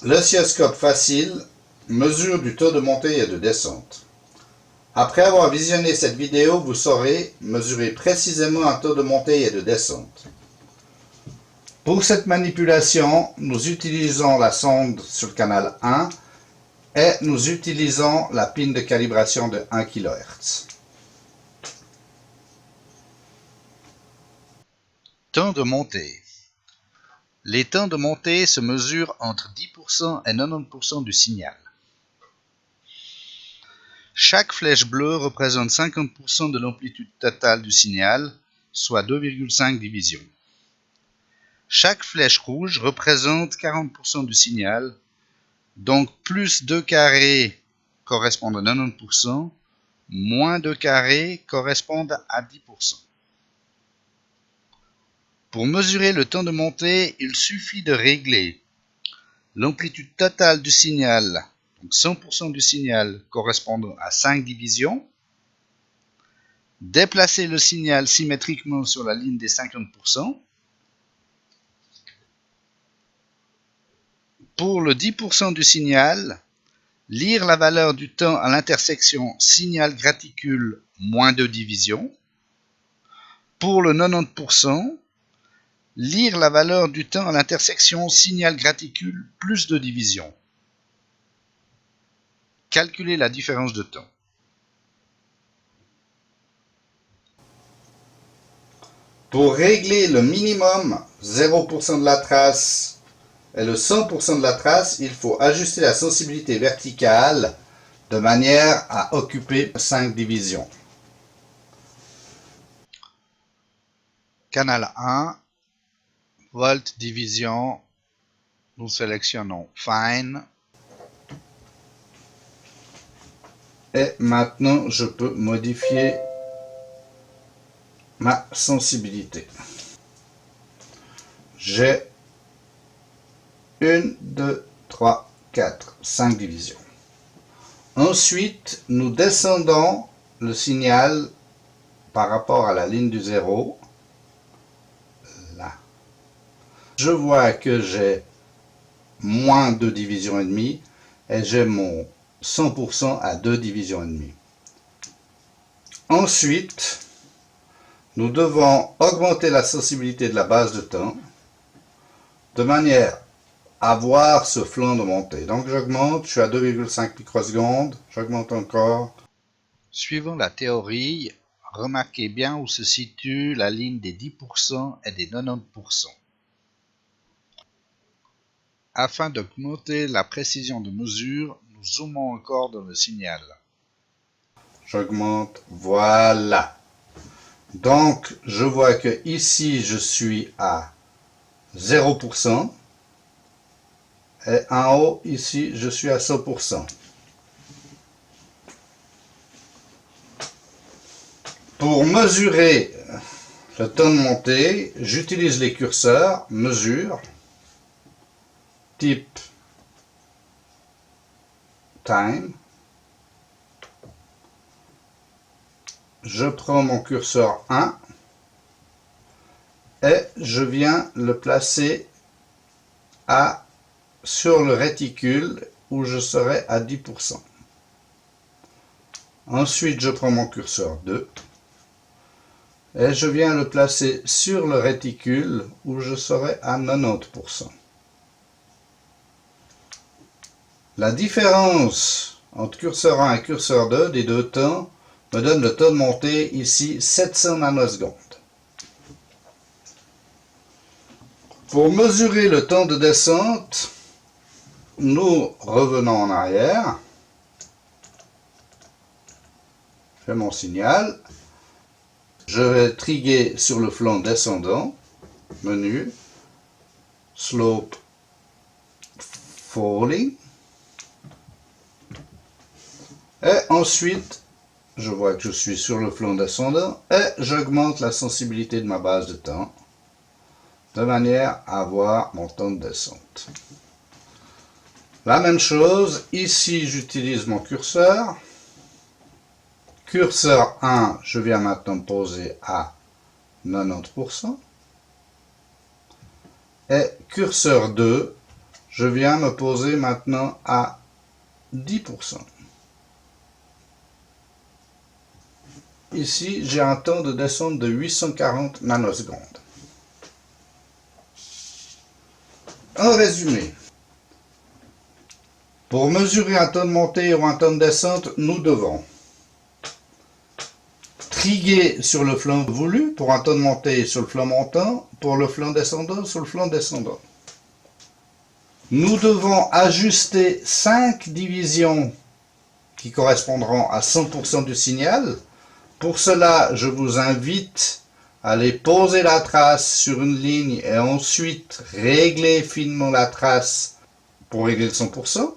L'oscilloscope facile mesure du taux de montée et de descente. Après avoir visionné cette vidéo, vous saurez mesurer précisément un taux de montée et de descente. Pour cette manipulation, nous utilisons la sonde sur le canal 1 et nous utilisons la pine de calibration de 1 kHz. Temps de montée. Les temps de montée se mesurent entre 10% et 90% du signal. Chaque flèche bleue représente 50% de l'amplitude totale du signal, soit 2,5 divisions. Chaque flèche rouge représente 40% du signal, donc plus 2 carrés correspondent à 90%, moins 2 carrés correspondent à 10%. Pour mesurer le temps de montée, il suffit de régler l'amplitude totale du signal, donc 100% du signal correspondant à 5 divisions, déplacer le signal symétriquement sur la ligne des 50%. Pour le 10% du signal, lire la valeur du temps à l'intersection signal-graticule moins 2 divisions. Pour le 90%, lire la valeur du temps à l'intersection signal-graticule plus 2 divisions. Calculer la différence de temps. Pour régler le minimum 0% de la trace et le 100% de la trace, il faut ajuster la sensibilité verticale de manière à occuper 5 divisions. Canal 1, volt division, nous sélectionnons Fine. Et maintenant, je peux modifier ma sensibilité. J'ai 1, 2, 3, 4, 5 divisions. Ensuite, nous descendons le signal par rapport à la ligne du 0. Là. Je vois que j'ai moins 2 divisions et demie et j'ai mon 100% à 2 divisions et demie. Ensuite, nous devons augmenter la sensibilité de la base de temps de manière à voir ce flanc de montée. Donc j'augmente, je suis à 2,5 microsecondes, j'augmente encore. Suivant la théorie, remarquez bien où se situe la ligne des 10% et des 90%. Afin d'augmenter la précision de mesure, nous zoomons encore dans le signal. J'augmente, voilà. Donc, je vois que ici, je suis à 0%. Et en haut, ici, je suis à 100%. Pour mesurer le temps de montée, j'utilise les curseurs, mesure, type time. Je prends mon curseur 1 et je viens le placer sur le réticule où je serai à 10%. Ensuite, je prends mon curseur 2 et je viens le placer sur le réticule où je serai à 90%. La différence entre curseur 1 et curseur 2 des deux temps me donne le temps de montée ici 700 nanosecondes. Pour mesurer le temps de descente, nous revenons en arrière. J'ai mon signal. Je vais triguer sur le flanc descendant. Menu. Slope falling. Et ensuite, je vois que je suis sur le flanc descendant et j'augmente la sensibilité de ma base de temps de manière à avoir mon temps de descente. La même chose, ici j'utilise mon curseur. Curseur 1, je viens maintenant poser à 90%. Et curseur 2, Je viens me poser maintenant à 10%. Ici, j'ai un temps de descente de 840 nanosecondes. En résumé, pour mesurer un temps de montée ou un temps de descente, nous devons triguer sur le flanc voulu pour un temps de montée sur le flanc montant, pour le flanc descendant sur le flanc descendant. Nous devons ajuster 5 divisions qui correspondront à 100% du signal. Pour cela, je vous invite à aller poser la trace sur une ligne et ensuite régler finement la trace pour régler le 100%.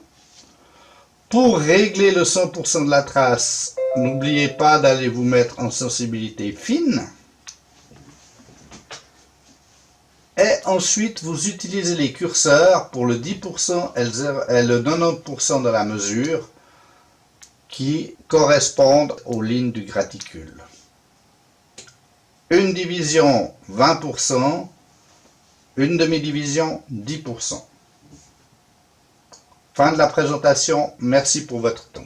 Pour régler le 100% de la trace, n'oubliez pas d'aller vous mettre en sensibilité fine. Et ensuite, vous utilisez les curseurs pour le 10% et le 90% de la mesure qui correspondent aux lignes du graticule. Une division 20%, une demi-division 10%. Fin de la présentation, merci pour votre temps.